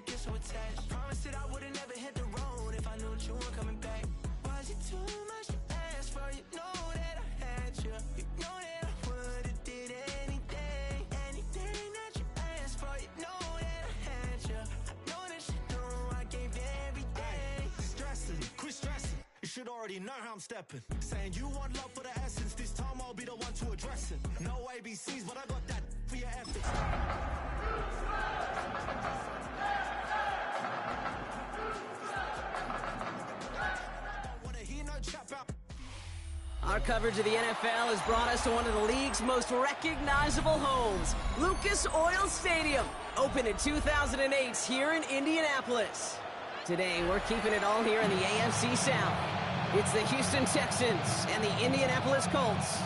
get so attached. I promised that I would've never hit the road if I knew that you weren't coming back. Was it too much to ask for? You know that I had you. You know that I would've did anything that you asked for. You know that I had you. I know that you know I gave everything. Stressing, quit stressing. You should already know how I'm stepping. Saying you want love for the essence. This time I'll be the one to address it. No ABCs, but I got that for your efforts. Our coverage of the NFL has brought us to one of the league's most recognizable homes, Lucas Oil Stadium, opened in 2008 here in Indianapolis. Today, we're keeping it all here in the AFC South. It's the Houston Texans and the Indianapolis Colts.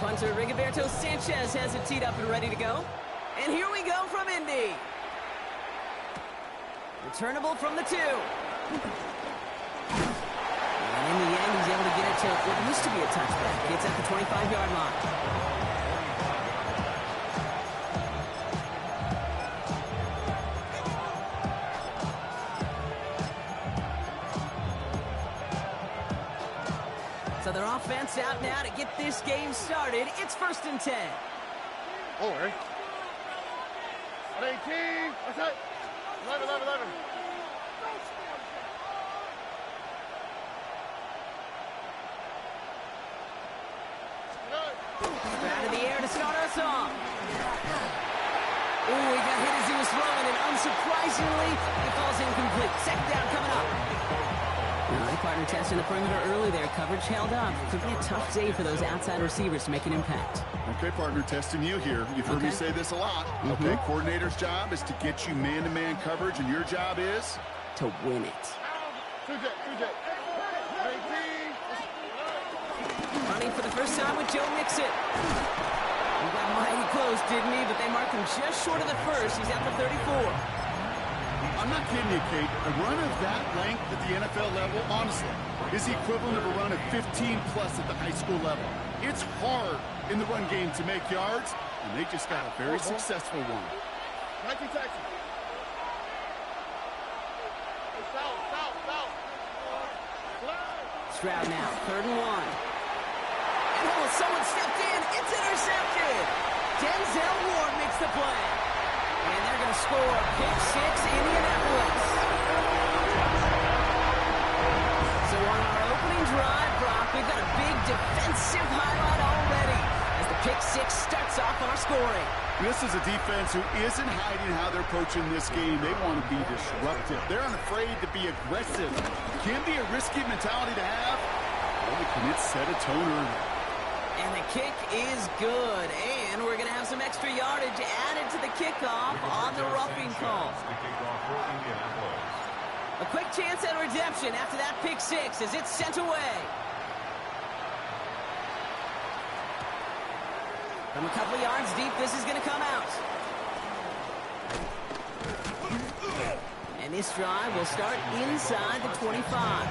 Punter Rigoberto Sanchez has it teed up and ready to go. And here we go from Indy. Returnable from the 2. And in the end, he's able to get it to what used to be a touchback. It's at the 25-yard line. So their offense out now to get this game started. It's 1st and 10. Over. 18. What's that? 11. Out of the air to start us off. Ooh, he got hit as he was throwing, and unsurprisingly, it falls incomplete. Second down coming up. Partner test in the perimeter early there. Coverage held up. Could be a tough day for those outside receivers to make an impact. Okay, partner, testing you here. You've heard me say this a lot. Okay, coordinator's job is to get you man-to-man coverage, and your job is? To win it. Running for the first time with Joe Mixon. He got mighty close, didn't he? But they marked him just short of the first. He's at the 34. I'm not kidding you, Kate. A run of that length at the NFL level, honestly, is the equivalent of a run of 15-plus at the high school level. It's hard in the run game to make yards, and they just got a very successful one. Stroud now, 3rd and 1. Oh, someone stepped in. It's intercepted. Denzel Ward makes the play. And they're going to score pick 6, Indianapolis. So on our opening drive, Brock, we've got a big defensive highlight already as the pick 6 starts off our scoring. This is a defense who isn't hiding how they're approaching this game. They want to be disruptive. They're unafraid to be aggressive. Can be a risky mentality to have. Boy, can it set a tone early. And the kick is good. And we're going to have some extra yardage added to the kickoff on the roughing call. A quick chance at redemption after that pick 6 as it's sent away. From a couple of yards deep, this is going to come out. And this drive will start inside the 25.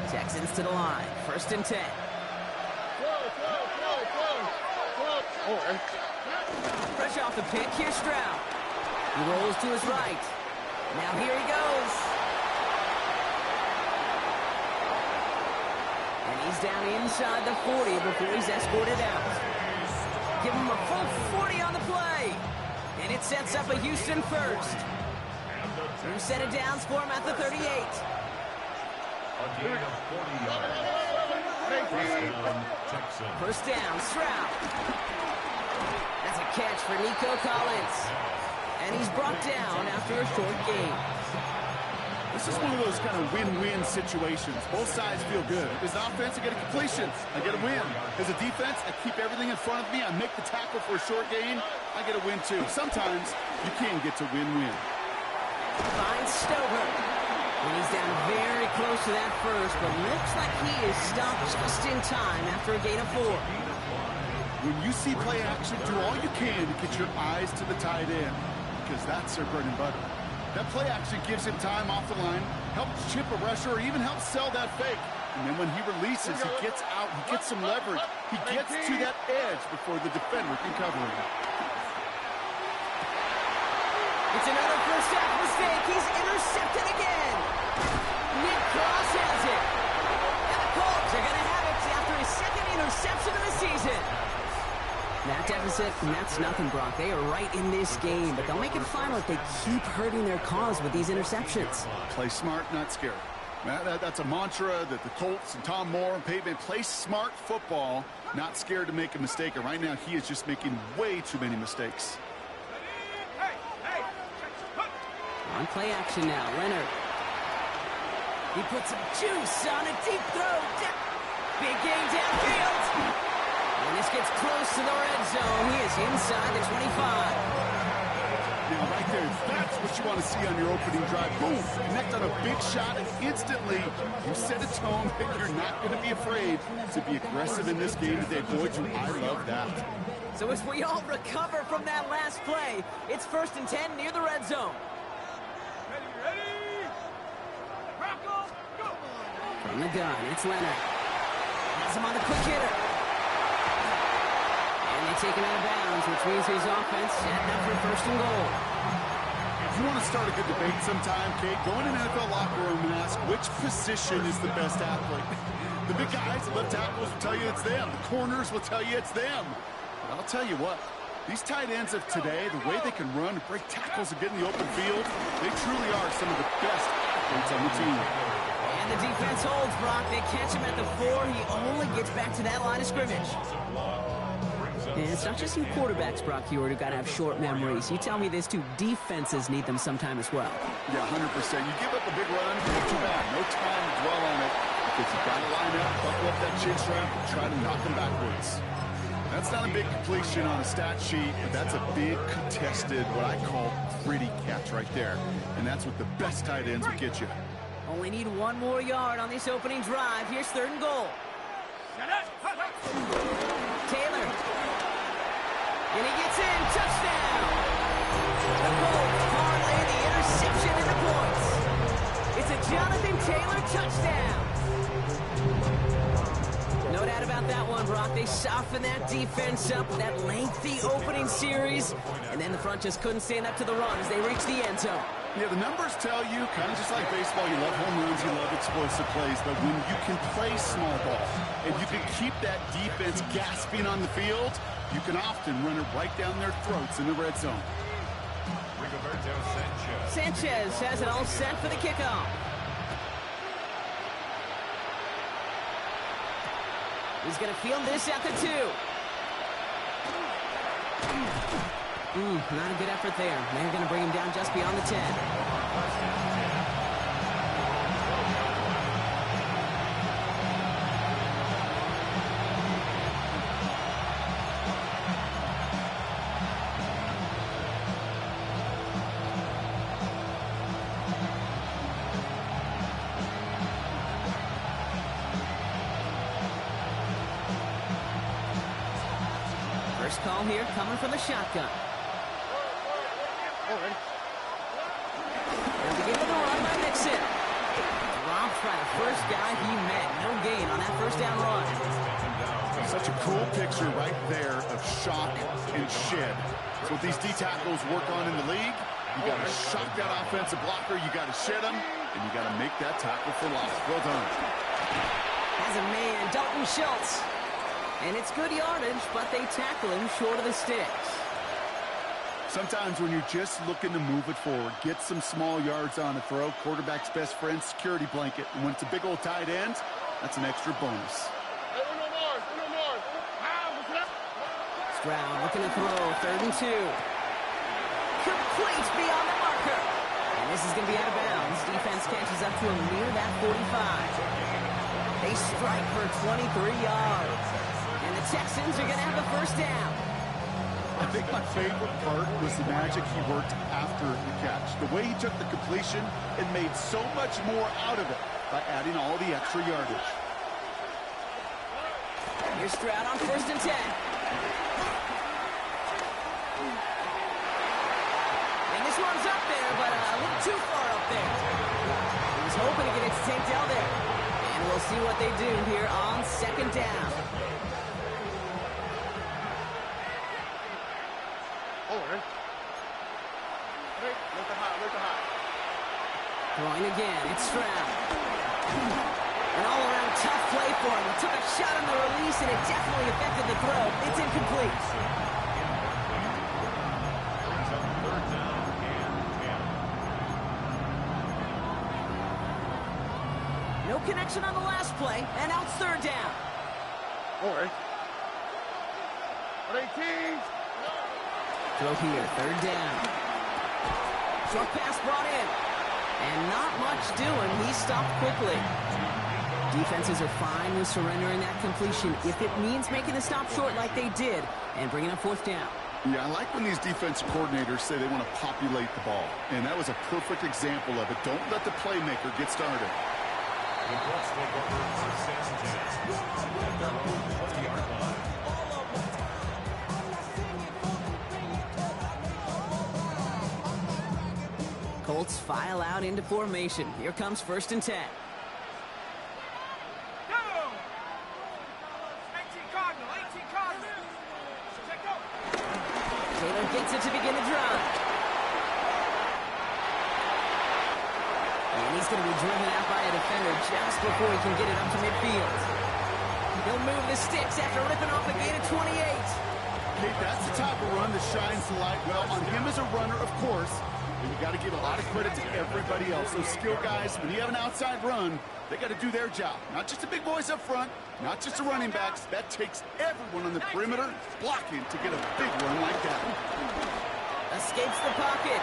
Texans to the line. 1st and 10. Fresh off the pick, here's Stroud. He rolls to his right. Now here he goes. And he's down inside the 40 before he's escorted out. Give him a full 40 on the play. And it sets up a Houston first. 2 set of downs for him at the 38. First down, Stroud. That's a catch for Nico Collins. And he's brought down after a short gain. This is one of those kind of win-win situations. Both sides feel good. As an offense, I get a completion. I get a win. As a defense, I keep everything in front of me. I make the tackle for a short gain. I get a win, too. Sometimes you can get to win-win. Finds Stover. And he's down very close to that first, but looks like he is stopped just in time after a gain of 4. When you see play action, do all you can to get your eyes to the tight end, because that's their bread and butter. That play action gives him time off the line, helps chip a rusher, or even helps sell that fake. And then when he releases, he gets out, he gets some leverage. He gets to that edge before the defender can cover him. It's another first half mistake. He's intercepted again. Nick Cross has it. And the Colts are going to have it after his second interception of the season. That deficit, and that's nothing, Brock. They are right in this game, but they'll make it final if they keep hurting their cause with these interceptions. Play smart, not scared. That's a mantra that the Colts and Tom Moore and Peyton play smart football, not scared to make a mistake. And right now, he is just making way too many mistakes. On play action now, Leonard. He puts some juice on a deep throw. Big gain downfield. And this gets close to the red zone. He is inside the 25. Now, right there, that's what you want to see on your opening drive. Boom, connect on a big shot, and instantly you set a tone that you're not going to be afraid to be aggressive in this game today. Boy, do I love that. So as we all recover from that last play, it's 1st and 10 near the red zone. From the gun, it's Leonard. Has him on the quick hitter. And they take him out of bounds, which means his offense setting up for 1st and goal. If you want to start a good debate sometime, Kate, go in an NFL locker room and ask which position is the best athlete. The big guys, the left tackles will tell you it's them. The corners will tell you it's them. But I'll tell you what, these tight ends of today, the way they can run, break tackles, and get in the open field, they truly are some of the best athletes on the team. And the defense holds, Brock. They catch him at the 4. He only gets back to that line of scrimmage. And it's not just you quarterbacks, Brock Hewitt, who got to have short memories. You tell me this too, defenses need them sometime as well. Yeah, 100%. You give up a big run, too bad. No time to dwell on it, because you've got to line up, buckle up that chin strap, and try to knock them backwards. That's not a big completion on a stat sheet, but that's a big contested, what I call gritty catch right there. And that's what the best tight ends will get you. Only need 1 more yard on this opening drive. Here's 3rd and goal. Taylor. And he gets in. Touchdown. The Colts parlay the interception into points. It's a Jonathan Taylor touchdown. No doubt about that one, Brock. They softened that defense up with that lengthy opening series, and then the front just couldn't stand up to the run as they reached the end zone. Yeah, the numbers tell you, kind of just like baseball, you love home runs, you love explosive plays, but when you can play small ball and you can keep that defense gasping on the field, you can often run it right down their throats in the red zone. Sanchez has it all set for the kickoff. He's going to field this at the 2. Not a good effort there. They're going to bring him down just beyond the 10. First call here coming from the shotgun. They'll begin with a run by Mixon. Dropped by the first guy he met. No gain on that first down run. Such a cool picture right there of shock and shed. That's what these D tackles work on in the league. You got to shock that offensive blocker, you got to shed him, and you got to make that tackle for loss. Well done. Has a man, Dalton Schultz. And it's good yardage, but they tackle him short of the sticks. Sometimes when you're just looking to move it forward, get some small yards on a throw, quarterback's best friend, security blanket. And when it's a big old tight end, that's an extra bonus. Stroud looking to throw, 3rd and 2. Complete beyond the marker. And This is going to be out of bounds. Defense catches up to him near that 45. They strike for 23 yards. And the Texans are going to have the first down. I think my favorite part was the magic he worked after the catch. The way he took the completion and made so much more out of it by adding all the extra yardage. Here's Stroud on 1st and 10. And this one's up there, but a little too far up there. He was hoping to get it to Tank Dell there. And we'll see what they do here on 2nd down. Throwing again, it's Stroud. An all-around tough play for him. He took a shot on the release, and it definitely affected the throw. It's incomplete. No connection on the last play, and now it's 3rd down. All right. 18. Throw here, 3rd down. Short pass brought in. And not much doing. He stopped quickly. Defenses are fine with surrendering that completion if it means making the stop short like they did and bringing up 4th down. Yeah, I like when these defensive coordinators say they want to populate the ball. And that was a perfect example of it. Don't let the playmaker get started. Colts file out into formation. Here comes 1st and 10. Taylor gets it to begin the drive. And he's going to be driven out by a defender just before he can get it up to midfield. He'll move the sticks after ripping off a gain of 28. Okay, that's the type of run that shines the light well on him as a runner, of course. And you got to give a lot of credit to everybody else. Those skill guys, when you have an outside run, they got to do their job. Not just the big boys up front, not just the running backs. That takes everyone on the perimeter blocking to get a big run like that. Escapes the pocket.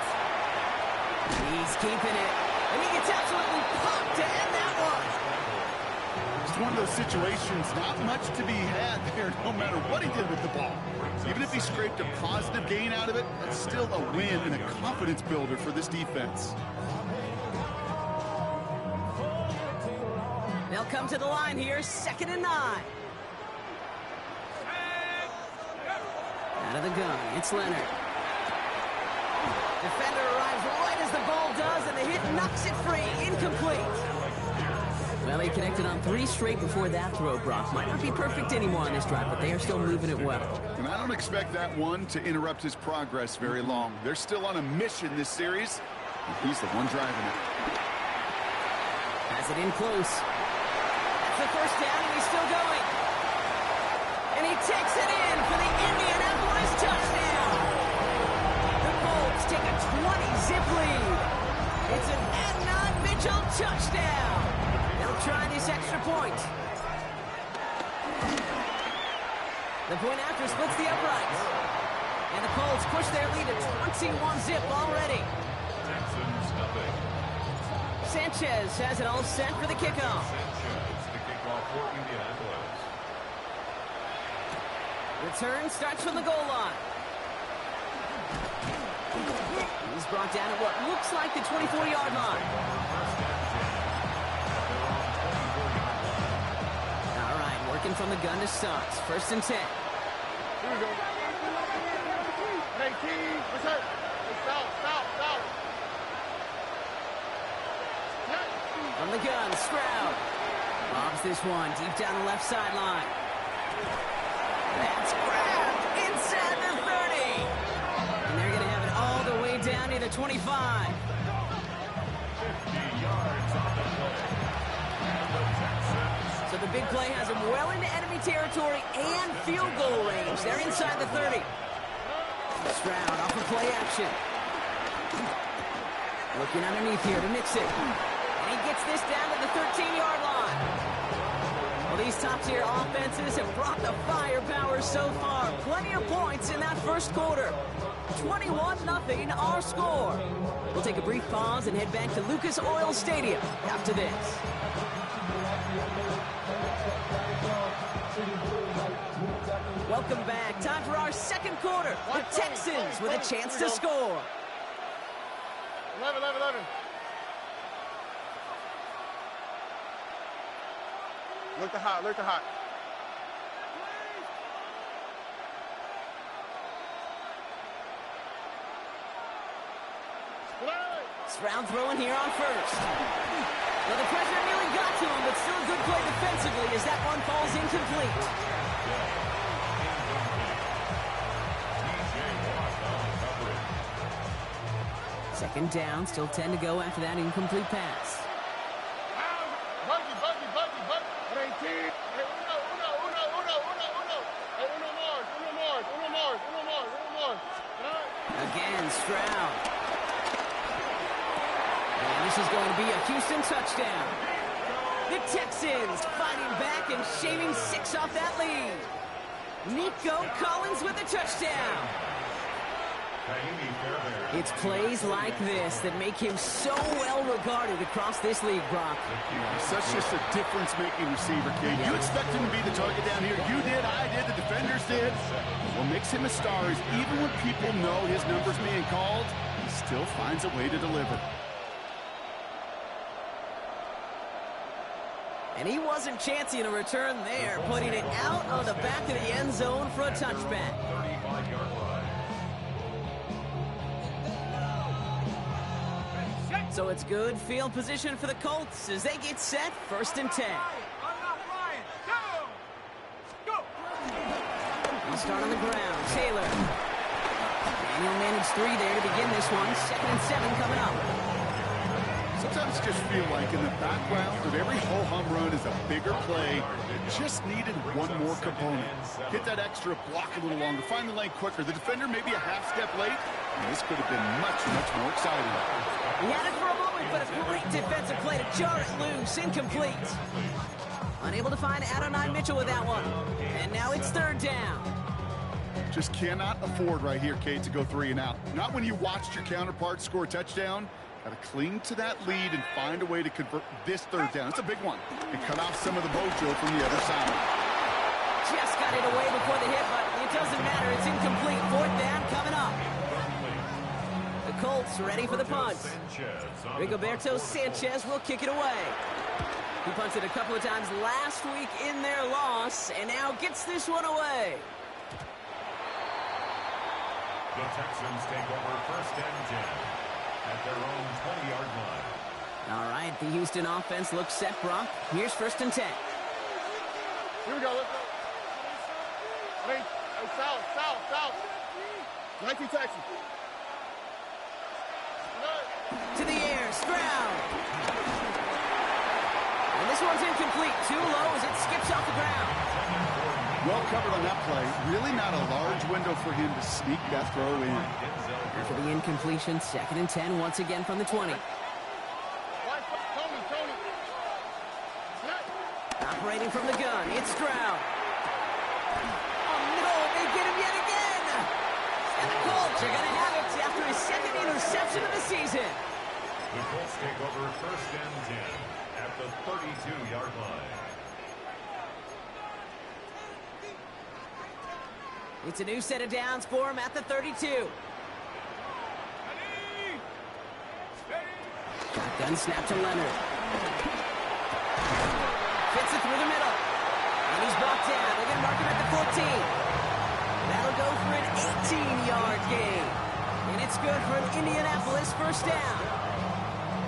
He's keeping it. And he gets absolutely popped to end that one. It's one of those situations, not much to be had there, no matter what he did with the ball. Even if he scraped a positive gain out of it, that's still a win and a confidence builder for this defense. They'll come to the line here, 2nd and 9. Out of the gun, it's Leonard. Defender arrives right as the ball does, and the hit knocks it free. Incomplete. Well, they connected on 3 straight before that throw, Brock. Might not be perfect anymore on this drive, but they are still moving it well. And I don't expect that one to interrupt his progress very long. They're still on a mission this series, and he's the one driving it. Has it in close. That's the 1st down, and he's still going. And he takes it in for the Indianapolis touchdown. The Colts take a 20-zip lead. It's an Adnan Mitchell touchdown. They'll try this extra point. The point after splits the uprights. And the Colts push their lead to 21-zip already. Sanchez has it all set for the kickoff. Return starts from the goal line. He's brought down at what looks like the 24-yard line. All right, working from the gun to start. 1st and 10. Here we go. 18. Return. Stop. From the gun, Stroud. Bobs this one deep down the left sideline. That's grabbed inside the 30. And they're going to have it all the way down to the 25. 50 yards on the play. So the big play has them well into enemy territory and field goal range. They're inside the 30. Stroud off of play action. Looking underneath here to mix it. And he gets this down to the 13-yard line. Well, these top-tier offenses have brought the firepower so far. Plenty of points in that 1st quarter. 21-0 our score. We'll take a brief pause and head back to Lucas Oil Stadium after this. Welcome back. Time for our second quarter. The Texans with a chance to score. 11. Look to hot. Stroud throwing here on first. Well, the pressure nearly got to him, but still a good play defensively as that one falls incomplete. Second down, still 10 to go after that incomplete pass. Buggy. 18. Uno more. Again, Stroud. And this is going to be a Houston touchdown. The Texans fighting back and shaving 6 off that lead. Nico Collins with a touchdown. It's plays like this that make him so well regarded across this league, Brock. Such just a difference-making receiver, Kate. You expect him to be the target down here. You did, I did, the defenders did. What makes him a star is even when people know his number's being called, he still finds a way to deliver. And he wasn't chancing a return there, putting it out on the back of the end zone for a touchback. So it's good field position for the Colts as they get set, 1st and 10. We'll start on the ground. Taylor. Daniel managed 3 there to begin this one. 2nd and 7 coming up. Sometimes just feel like in the background of every ho-hum run is a bigger play that just needed one more component. Get that extra block a little longer, find the lane quicker. The defender maybe a half step late, and this could have been much more exciting. He had it for a moment, but a great defensive play to jar it loose. Incomplete. Unable to find Adonai Mitchell with that one. And now it's 3rd down. Just cannot afford right here, Kate, to go 3 and out. Not when you watched your counterpart score a touchdown. Got to cling to that lead and find a way to convert this 3rd down. It's a big one. And cut off some of the mojo from the other side. Just got it away before the hit, but it doesn't matter. It's incomplete. 4th down coming up. The Colts ready for the punt. Rigoberto Sanchez will kick it away. He punted a couple of times last week in their loss, and now gets this one away. The Texans take over 1st and 10 at their own 20-yard line. All right, the Houston offense looks set, Brock. Here's 1st and 10. Here we go, let's go. Hey, south. 19 Texans. To the air, Stroud. And this one's incomplete. Too low as it skips off the ground. Well covered on that play. Really not a large window for him to sneak that throw in. After the incompletion, 2nd and 10 once again from the 20. Operating from the gun, it's Stroud. Oh no, they get him yet again! And the Colts are going to have it after his 2nd interception of the season. The Colts take over 1st and 10 at the 32-yard line. It's a new set of downs for him at the 32. Shotgun snap to Leonard. Fits it through the middle. And he's brought down. They're going to mark him at the 14. That'll go for an 18-yard gain. And it's good for an Indianapolis 1st down.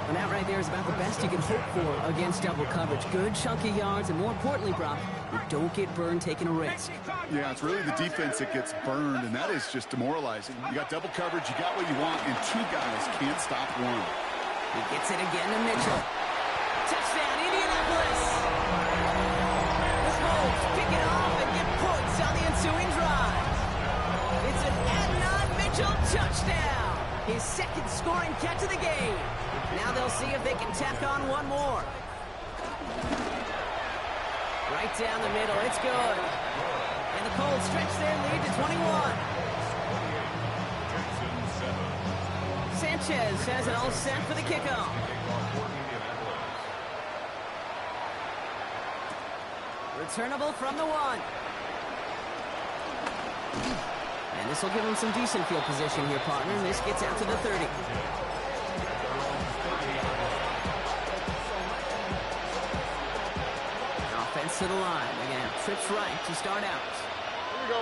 And that right there is about the best you can hope for against double coverage. Good chunky yards, and more importantly, Brock, you don't get burned taking a risk. Yeah, it's really the defense that gets burned, and that is just demoralizing. You got double coverage, you got what you want, and 2 guys can't stop one. He gets it again to Mitchell. Touchdown, Indianapolis! The Colts pick it off and get points on the ensuing drive. It's an Adonai Mitchell touchdown. His 2nd scoring catch of the game. Now they'll see if they can tack on one more. Right down the middle, it's good. And the Colts stretch their lead to 21. Sanchez has it all set for the kickoff. Returnable from the 1. And this will give him some decent field position here, partner. And this gets out to the 30. Offense to the line. They're going to have trips right to start out. Here we go.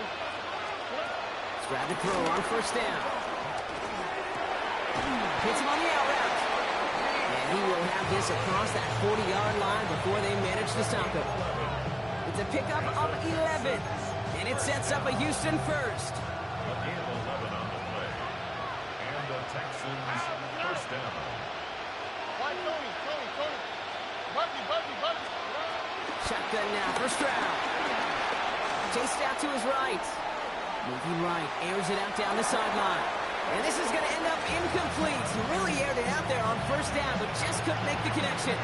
Grab the throw on first down. Hits him on the out route. And he will have this across that 40-yard line before they manage to stop him. It's a pickup of 11. And it sets up a Houston first. A gain of 11 on the play. And the Texans first down. Why, Tony. Buggy. Shotgun now for Stroud. Chased out to his right. Moving right, airs it out down the sideline. And this is going to end up incomplete. He really aired it out there on first down, but just couldn't make the connection.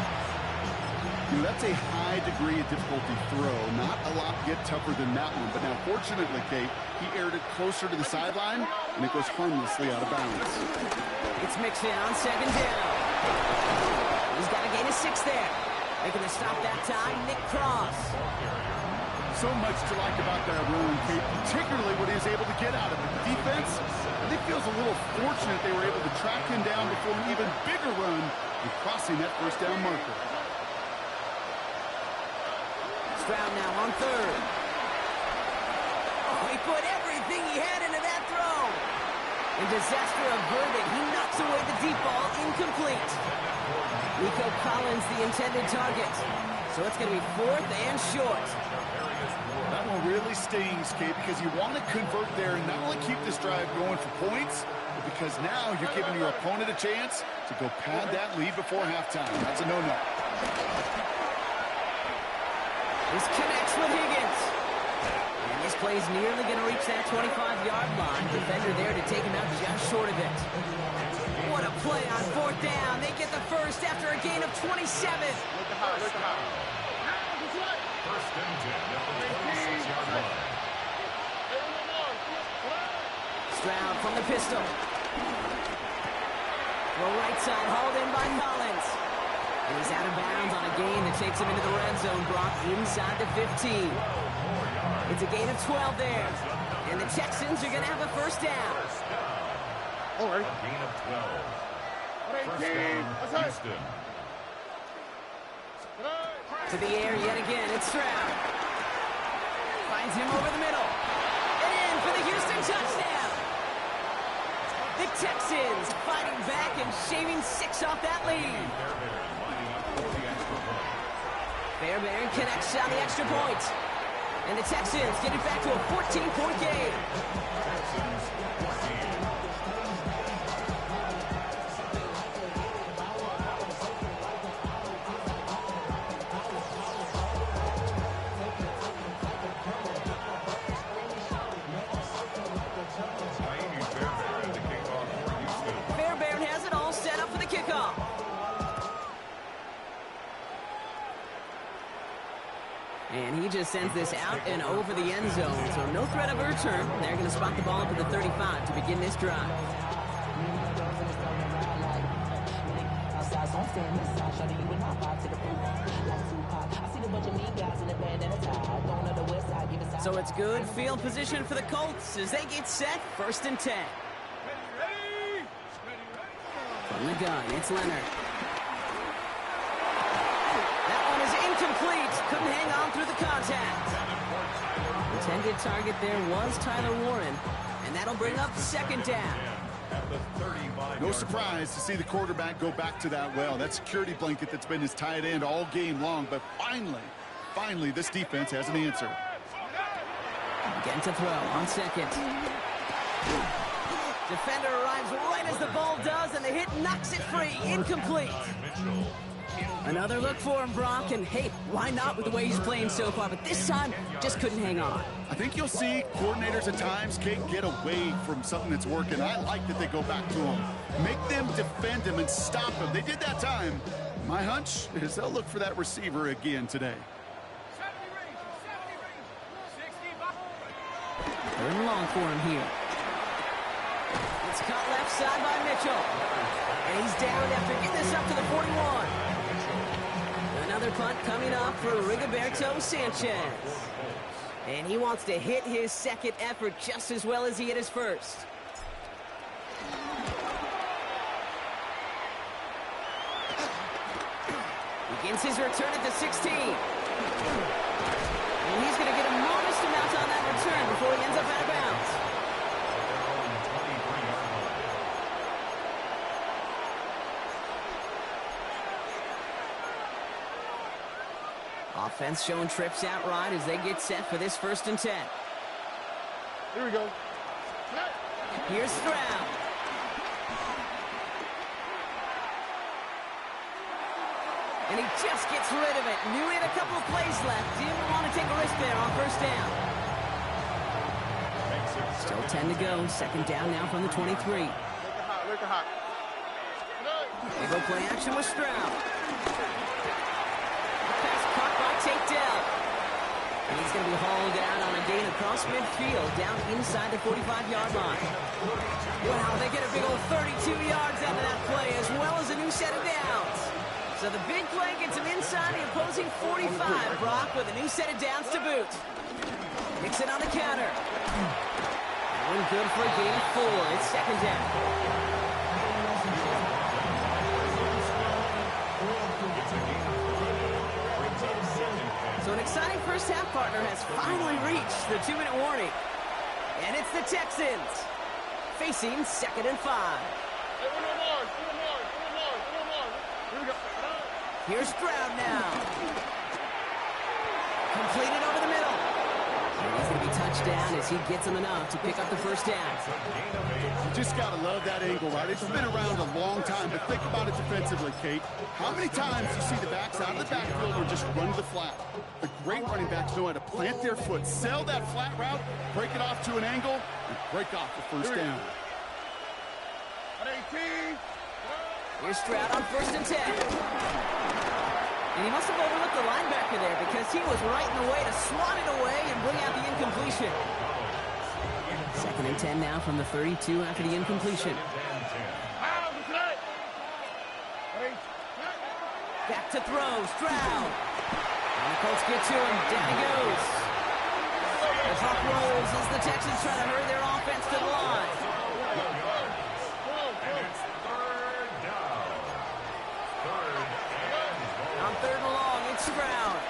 You know, that's a high degree of difficulty throw. Not a lot get tougher than that one. But now, fortunately, Kate, he aired it closer to the sideline, and it goes harmlessly out of bounds. It's mixed in on second down. He's got a gain of 6 there. Making the stop that time, Nick Cross. So much to like about that run, Kate, particularly what he was able to get out of it. The defense, I think, feels a little fortunate they were able to track him down before an even bigger run and crossing that first down marker. Stroud now on third. Oh, he put everything he had into that throw. And disaster averted. He knocks away the deep ball, incomplete. Nico Collins, the intended target. So it's going to be 4th and short. That one really stings, Kate, because you want to convert there and not only keep this drive going for points, but because now you're giving your opponent a chance to go pad that lead before halftime. That's a no-no. This connects with Higgins. And this play's nearly going to reach that 25-yard line. Defender there to take him out just short of it. What a play on 4th down. They get the first after a gain of 27. First and 10 at the 26-yard line. Stroud from the pistol. Throw right side, hauled in by Collins. And he's out of bounds on a gain that takes him into the red zone, Brock, inside the 15. It's a gain of 12 there. And the Texans are going to have a first down. All right. A gain of 12. First down, Houston. To the air yet again, it's Stroud. Finds him over the middle. And in for the Houston touchdown. The Texans fighting back and shaving 6 off that lead. Fairbairn connects on the extra point. And the Texans get it back to a 14-point game. Texans 14. Fairbairn has it all set up for the kickoff. And he just sends this out and over the end zone. So no threat of a return. They're going to spot the ball up at the 35 to begin this drive. So it's good field position for the Colts as they get set. 1st and 10. From the gun, it's Leonard. That one is incomplete. Couldn't hang on through the contact. Intended target there was Tyler Warren. And that'll bring up 2nd down. No surprise to see the quarterback go back to that well. That security blanket that's been his tight end all game long. But finally, this defense has an answer. Again to throw on 2nd. Defender arrives right as the ball does, and the hit knocks it free. Incomplete. Another look for him, Brock, and hey, why not with the way he's playing so far? But this time, just couldn't hang on. I think you'll see coordinators at times can't get away from something that's working. I like that they go back to him. Make them defend him and stop him. They did that time. My hunch is they'll look for that receiver again today. 3rd and long for him here. It's caught left side by Mitchell. And he's down after getting this up to the 41. Another punt coming up for Rigoberto Sanchez. And he wants to hit his second effort just as well as he hit his first. Begins his return at the 16. And he's going to get a modest amount on that return before he ends up out of bounds. Offense showing trips out right as they get set for this 1st and 10. Here we go. Here's Stroud. And he just gets rid of it. Knew he had a couple of plays left. Didn't want to take a risk there on 1st down. Still 10 to go. 2nd down now from the 23. Look it hot. They go play action with Stroud. Pass caught by Tate Dell. And he's going to be hauled out on a gain across midfield, down inside the 45-yard line. Wow, they get a big old 32 yards out of that play, as well as a new set of downs. So the big play gets him inside the opposing 45, Brock, with a new set of downs to boot. Kicks it on the counter. That one good for a gain of 4. It's 2nd down. So an exciting first half, partner, has finally reached the 2-minute warning. And it's the Texans facing 2nd and 5. Here's Stroud now. Completed over the middle. And he's going to be touched down as he gets him enough to pick up the 1st down. You just got to love that angle, right? It's been around a long time, but think about it defensively, Kate. How many times you see the backs out of the backfield or just run to the flat? The great running backs know how to plant their foot, sell that flat route, break it off to an angle, and break off the 1st down. Here's Stroud on 1st and 10. And he must have overlooked the linebacker there because he was right in the way to swat it away and bring out the incompletion. 2nd and 10 now from the 32 after the incompletion. Back to throw, Stroud. And the Colts get to him. Down he goes. The clock rolls as the Texans try to hurry their offense to the line. On 3rd and long, it's Stroud.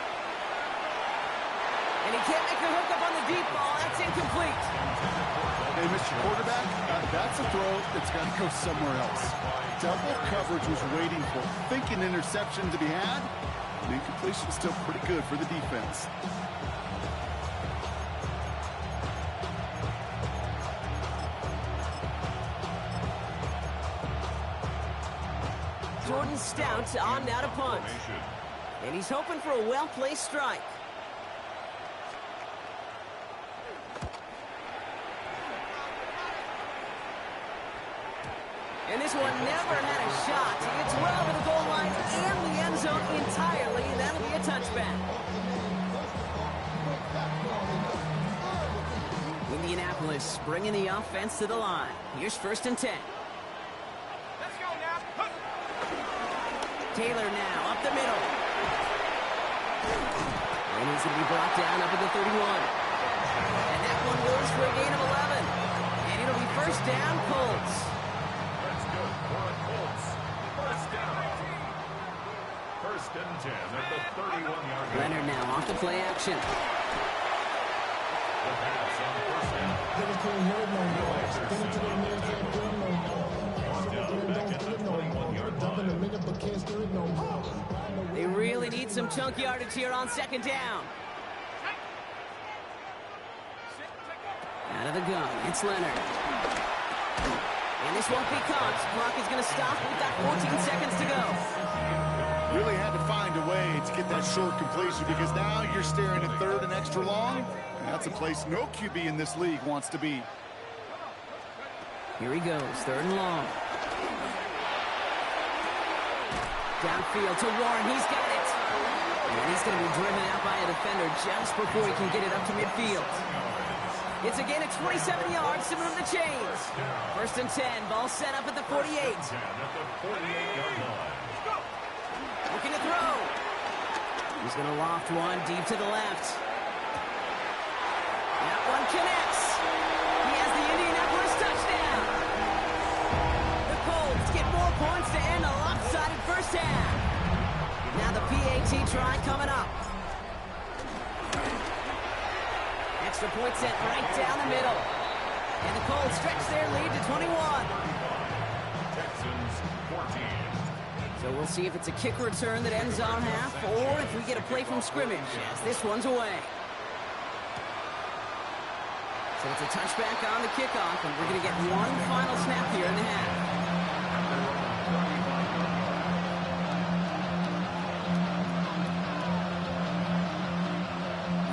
And he can't make the hook up on the deep ball. That's incomplete. Hey, Mr. Quarterback, that's a throw that's got to go somewhere else. Double coverage was waiting for thinking interception to be had. The incompletion is still pretty good for the defense. Jordan Stout on now to punt. And he's hoping for a well-placed strike. And this one never had a shot. It's well over the goal line and the end zone entirely. That'll be a touchback. Indianapolis bringing the offense to the line. Here's 1st and 10. Let's go now. Taylor now up the middle. And he's going to be brought down up at the 31. And that one goes for a gain of 11. And it'll be 1st down, Colts. That's good for the Colts. 1st down. 1st and 10 at the 31-yard line. Leonard now off the play action. The pass on 1st down. They really need some chunk yardage here on 2nd down. Out of the gun, it's Leonard. And this won't be caught. Clock is going to stop. We've got 14 seconds to go. Really had to find a way to get that short completion because now you're staring at 3rd and extra long. And that's a place no QB in this league wants to be. Here he goes, 3rd and long. Downfield to Warren, he's got it. And he's going to be driven out by a defender just before he can get it up to midfield. It's a gain of 27 yards, similar to the chains. First and 10, ball set up at the 48. 10 at the 48-yard line. Looking to throw. He's going to loft one deep to the left. That one connects. He has the Indianapolis touchdown. The Colts get more points to end a lopsided first half. Now the PAT try coming up. Extra point set right down the middle. And the Colts stretch their lead to 21. Texans 14. So we'll see if it's a kick return that ends our half, or if we get a play from scrimmage, as this one's away. So it's a touchback on the kickoff, and we're going to get one final snap here in the half.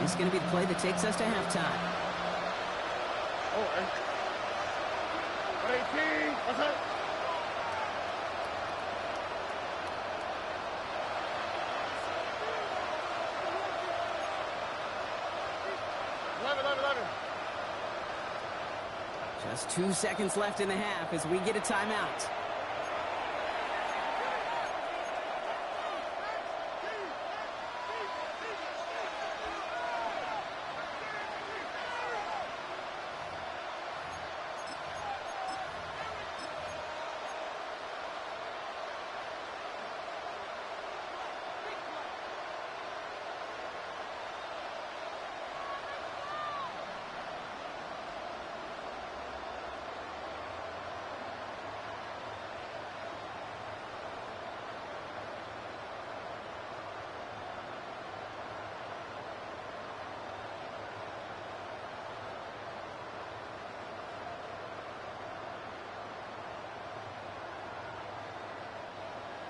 This is going to be the play that takes us to halftime. Oh, 18. What's that? Just 2 seconds left in the half as we get a timeout.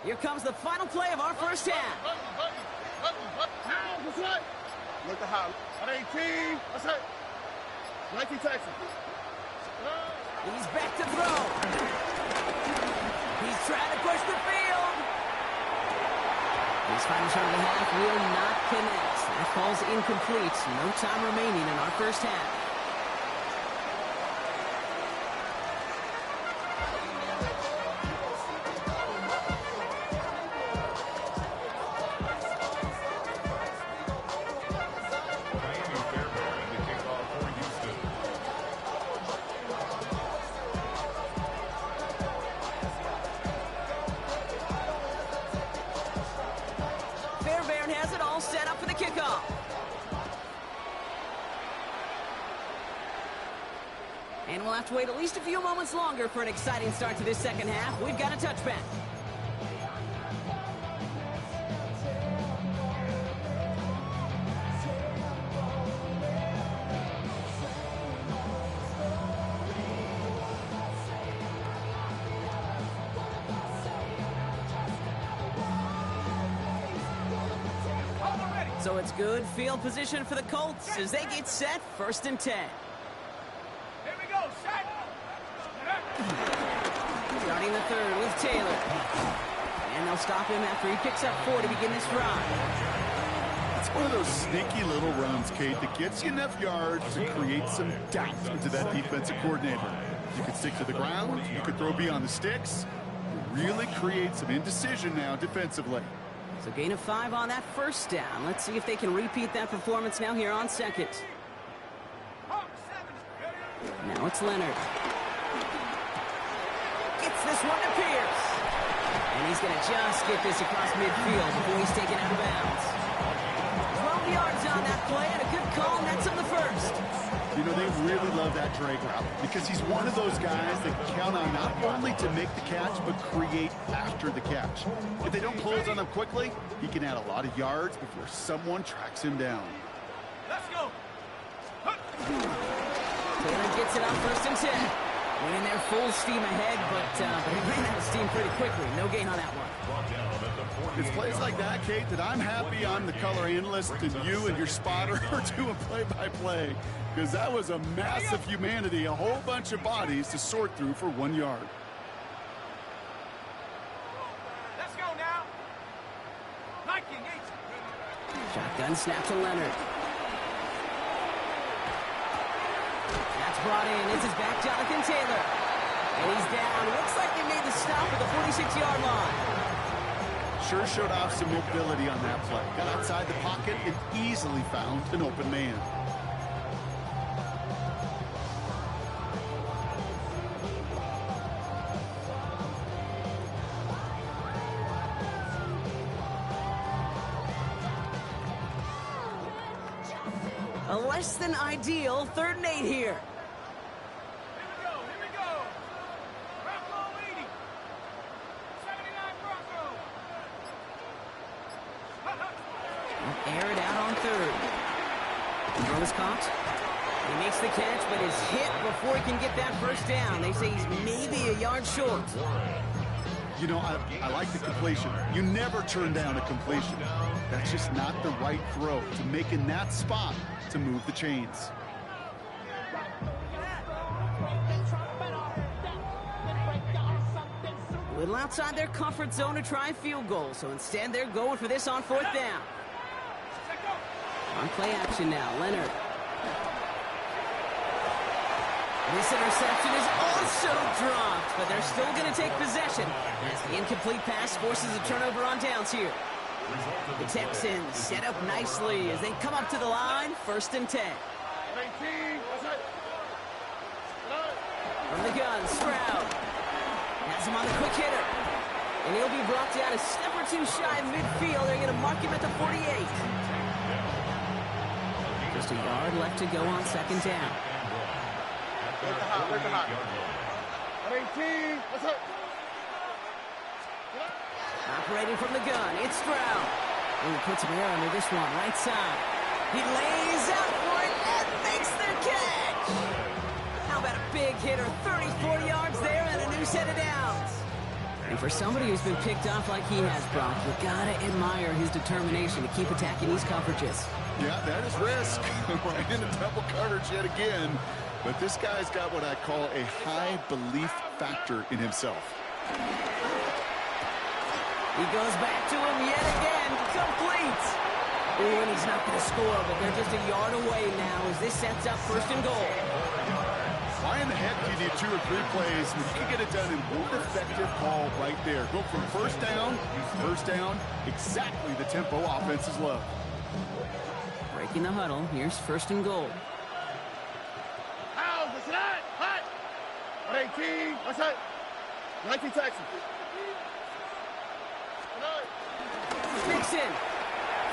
Here comes the final play of our first half. Look at how. 18. What's that? 19 Texans. He's back to throw. He's trying to push the field. His final shot of the half will not connect. That falls incomplete. No time remaining in our first half. And we'll have to wait at least a few moments longer for an exciting start to this second half. We've got a touchback. So it's good field position for the Colts as they get set, first and 10. Starting the third with Taylor. And they'll stop him after he picks up 4 to begin this drive. It's one of those sneaky little runs, Kate, that gets you enough yards to create some doubt into that defensive coordinator. You can stick to the ground. You can throw beyond the sticks. You really create some indecision now defensively. So gain of 5 on that first down. Let's see if they can repeat that performance now here on second. Now it's Leonard. Gets this one to Pierce. And he's going to just get this across midfield before he's taken out of bounds. 12 yards on that play and a good call nets him the first. You know, they really love that drag route because he's one of those guys that count on not only to make the catch, but create after the catch. If they don't close on him quickly, he can add a lot of yards before someone tracks him down. Let's go. Taylor gets it on first and 10. Went in there full steam ahead, but he ran out of steam pretty quickly. No gain on that one. It's plays like that, Kate, that I'm happy I'm the color analyst and you and your spotter are doing play-by-play. Because that was a massive humanity, a whole bunch of bodies to sort through for 1 yard. Let's go now. Liking Shotgun snap to Leonard. It's brought in. It's his back, Jonathan Taylor. And he's down. Looks like they made the stop at the 46-yard line. Sure showed off some mobility on that play. Got outside the pocket and easily found an open man. A less than ideal 3rd and 8 here. Here we go. Bronco leading. 79 Bronco. Air it out on 3rd. Throw is caught. He makes the catch, but is hit before he can get that first down. They say he's maybe a yard short. You know, I like the completion. You never turn down a completion. That's just not the right throw to make in that spot to move the chains. A little outside their comfort zone to try field goal, so instead they're going for this on 4th down. On play action now, Leonard. This interception is also dropped, but they're still going to take possession as the incomplete pass forces a turnover on downs here. The Texans set up nicely as they come up to the line, 1st and 10. 18, that's it. From the gun, Stroud has him on the quick hitter. And he'll be brought down a step or two shy of midfield. They're going to mark him at the 48. Just a yard left to go on 2nd down. Look at hot. 18, that's it. Operating from the gun, it's Stroud. And he puts some air under this one, right side. He lays out for it and makes the catch. How about a big hitter, 34 yards there and a new set of downs. And for somebody who's been picked off like he has, Brock, you gotta admire his determination to keep attacking these coverages. Yeah, that is risk. Right into double coverage yet again. But this guy's got what I call a high belief factor in himself. He goes back to him yet again, complete. Ooh, and he's not going to score, but they're just a yard away now as this sets up 1st and goal. Why in the heck do you need 2 or 3 plays when you can get it done in one effective call right there? Go from first down, exactly the tempo offenses love. Breaking the huddle, here's 1st and goal. How's the snap? Hot. 18, that's it. 19 Texans. Mixon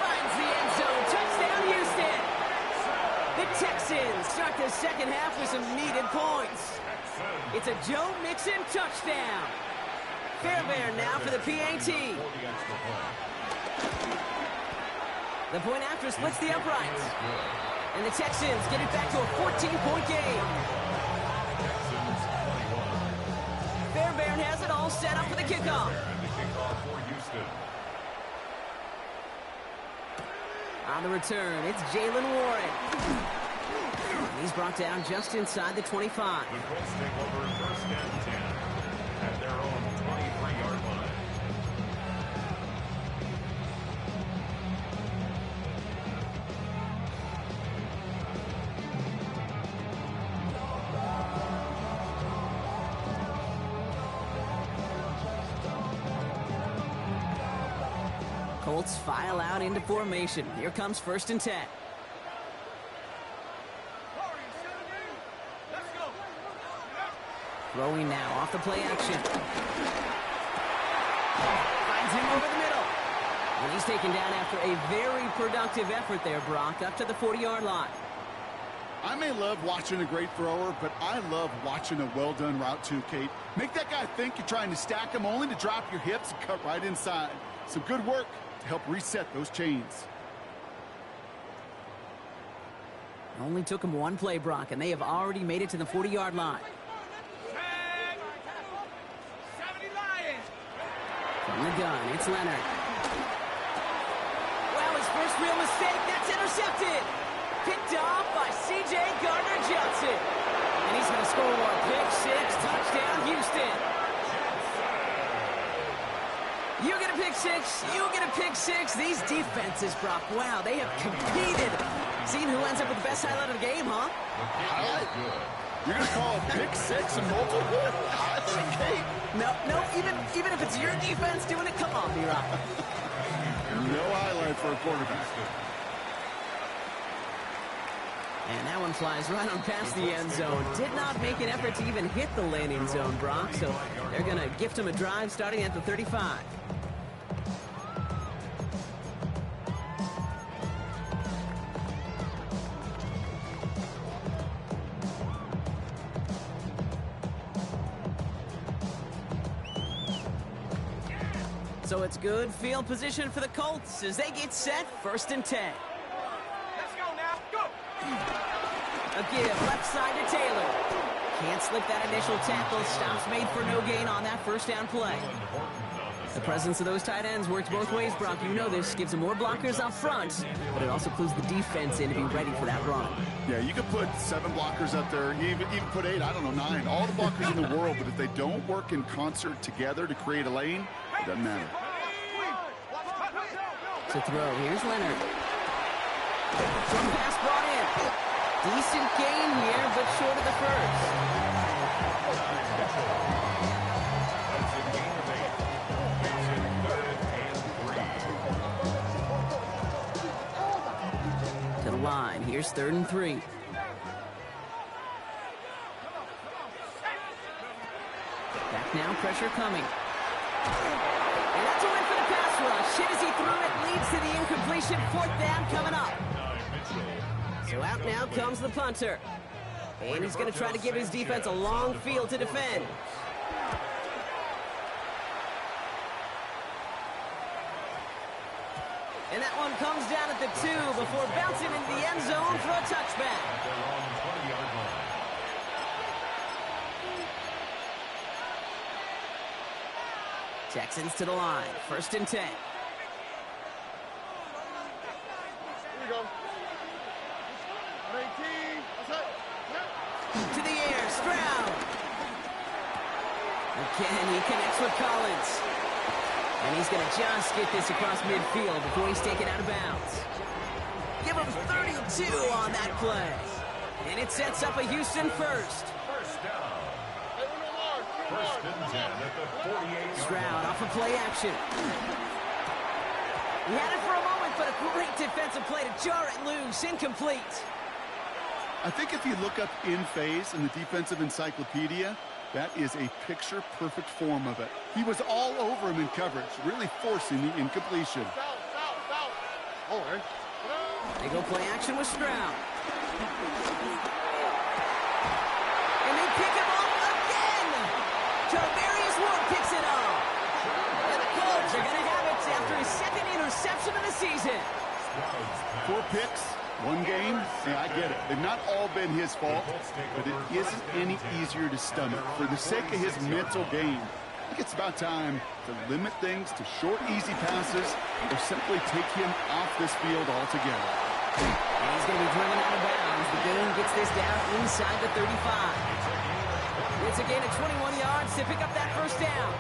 finds the end zone. Touchdown, Houston. The Texans start the 2nd half with some needed points. It's a Joe Mixon touchdown. Fairbairn now for the PAT. The point after splits the uprights. And the Texans get it back to a 14-point game. Fairbairn has it all set up for the kickoff. On the return, it's Jalen Warren. He's brought down just inside the 25. The Colts take over 1st and 10 at their own 23-yard line. Colts file out into formation. Here comes 1st and 10. Throwing now off the play action. Finds him over the middle. And he's taken down after a very productive effort there, Brock, up to the 40-yard line. I may love watching a great thrower, but I love watching a well-done route too, Kate. Make that guy think you're trying to stack him only to drop your hips and cut right inside. Some good work to help reset those chains. Only took him one play, Brock, and they have already made it to the 40-yard line. From the gun, it's Leonard. Well, his first real mistake, that's intercepted. Picked off by C.J. Gardner-Johnson. And he's going to score. Pick 6, touchdown, Houston. You get a pick 6, you get a pick 6. These defenses, Brock, wow, they have competed. Seeing who ends up with the best highlight of the game, huh? You're going to call a pick six and multiple? Okay. No, even if it's your defense doing it, come on, B-Rock. No highlight for a quarterback. And that one flies right on past the end zone. Did not make an effort to even hit the landing zone, Brock, so they're going to gift him a drive starting at the 35. So it's good field position for the Colts as they get set, 1st and 10. Let's go now. Go. A give left side to Taylor. Can't slip that initial tackle. Stops made for no gain on that first down play. The presence of those tight ends works both ways, Brock. You know this. Gives them more blockers up front, but it also clues the defense in to be ready for that run. Yeah, you could put 7 blockers up there, even put 8, I don't know, 9. All the blockers in the world, but if they don't work in concert together to create a lane, it doesn't matter. To throw, here's Leonard. Some pass brought in. Decent gain here, but short of the first. To the line, here's 3rd and 3. Back now, pressure coming. And that's a win for the pass rush. Hit as he threw it, leads to the incompletion. 4th down coming up. So out now comes the punter. And he's going to try to give his defense a long field to defend. And that one comes down at the 2 before bouncing into the end zone for a touchback. Texans to the line, 1st and 10. Here we go. 18. That's it. To the air, Stroud. Again, he connects with Collins. And he's going to just get this across midfield before he's taken out of bounds. Give him 32 on that play. And it sets up a Houston first. First down. First and 10 at the 48. Stroud off of play action. He had it for a moment, but a great defensive play to jar it loose. Incomplete. I think if you look up in phase in the defensive encyclopedia, that is a picture-perfect form of it. He was all over him in coverage, really forcing the incompletion. All right. They go play action with Stroud. And they pick him up again. Tavarius Ward picks it up. And the Colts are going to have it after his 2nd interception of the season. 4 picks, 1 game. Yeah, I get it. They've not all been his fault, but it isn't any easier to stomach. For the sake of his mental game, I think it's about time to limit things to short, easy passes or simply take him off this field altogether. And he's going to be driven out of bounds. The game gets this down inside the 35. It's a gain of 21 yards to pick up that first down.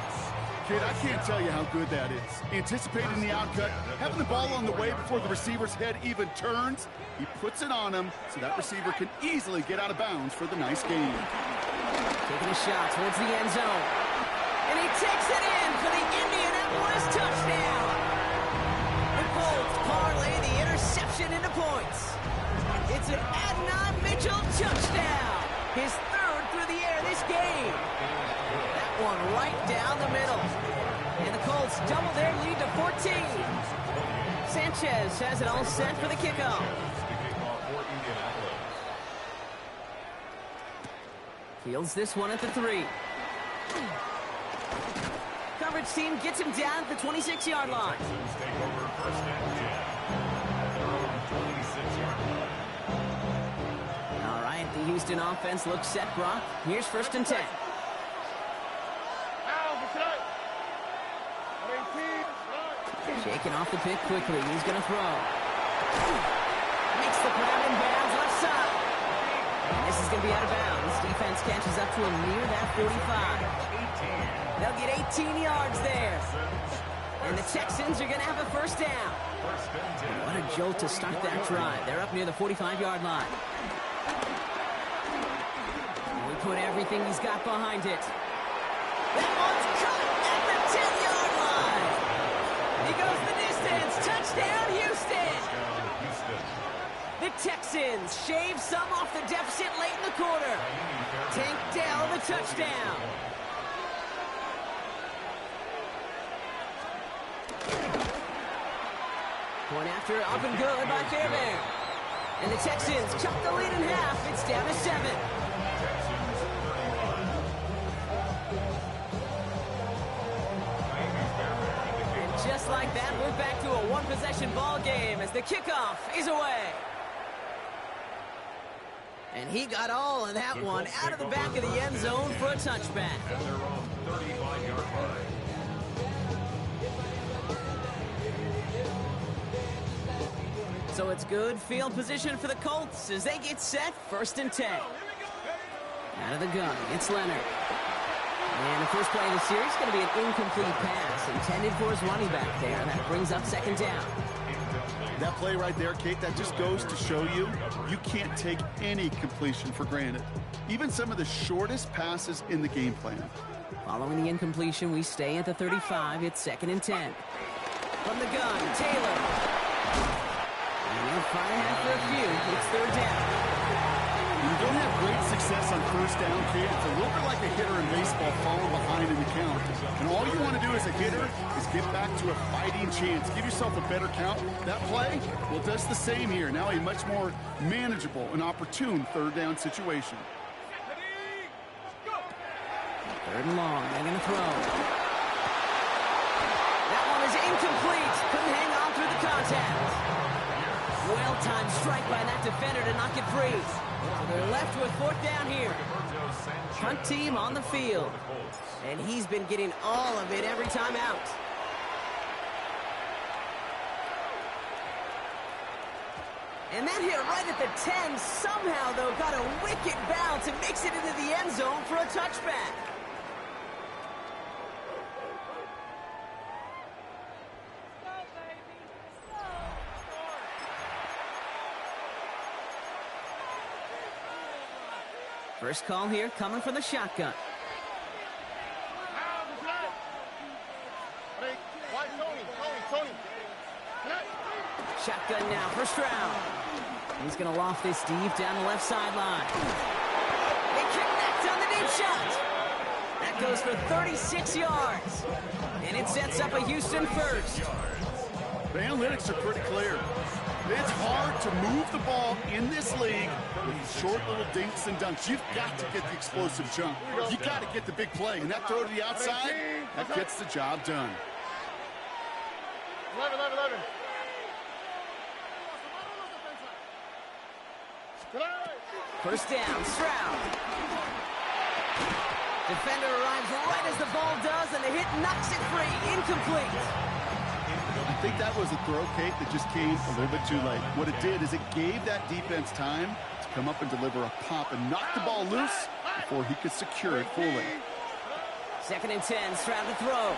Kid, I can't tell you how good that is. Anticipating the outcut, having the ball on the way before the receiver's head even turns, he puts it on him so that receiver can easily get out of bounds for the nice gain. Taking a shot towards the end zone. And he takes it in for the Indianapolis touchdown. The Colts parlay the interception into points. It's an Adnan Mitchell touchdown. His 3rd through the air this game. That one right down the middle. And the Colts double their lead to 14. Sanchez has it all set for the kickoff. Fields this one at the 3. Coverage team gets him down at the 26-yard line. All right, the Houston offense looks set, Brock. Here's 1st and 10. Shaking off the pick quickly. He's going to throw. Makes the grab in bounds left side. And this is going to be out of bounds. Defense catches up to him near that 45. They'll get 18 yards there. And the Texans are going to have a first down. What a jolt to start that drive. They're up near the 45-yard line. put everything he's got behind it. That one's cut at the 10-yard line. He goes the distance. Touchdown, Houston. The Texans shave some off the deficit late in the quarter. Tank Dell the touchdown. Point after up and good by Fairbairn. And the Texans chop the lead in half. It's down to 7. And just like that, we're back to a one-possession ball game as the kickoff is away. And he got all of that one out of the back of the end zone for a touchback. At their own 35-yard line. So it's good field position for the Colts as they get set 1st and 10. Out of the gun, it's Leonard. And the first play of the series is going to be an incomplete pass intended for his running back there. That brings up 2nd down. That play right there, Kate, that just goes to show you, you can't take any completion for granted. Even some of the shortest passes in the game plan. Following the incompletion, we stay at the 35. It's 2nd and 10. From the gun, Taylor. And he'll fire half for a few. It's 3rd down. When you don't have great success on 1st down, Kate, it's a little bit like a hitter in baseball falling behind in the count. And all you want to do as a hitter is get back to a fighting chance. Give yourself a better count. That play, well, does the same here. Now a much more manageable and opportune 3rd down situation. 3rd and long. They're going to throw. That one is incomplete. Couldn't hang on through the contact. Well-timed strike by that defender to knock it free. So they're left with 4th down here. Hunt team on the field. And he's been getting all of it every time out. And that hit right at the 10 somehow, though, got a wicked bounce and makes it into the end zone for a touchback. First call here coming from the shotgun. Shotgun now for Stroud. He's going to loft this deep down the left sideline. They connect on the deep shot. That goes for 36 yards. And it sets up a Houston first. The analytics are pretty clear. It's hard to move the ball in this league with short little dinks and dunks. You've got to get the explosive jump. You've got to get the big play. And that throw to the outside, that gets the job done. 11. First down, Stroud. Defender arrives right as the ball does, and the hit knocks it free. Incomplete. I think that was a throw, Kate, that just came a little bit too late. What it did is it gave that defense time to come up and deliver a pop and knock the ball loose before he could secure it fully. 2nd and 10, Stroud to throw.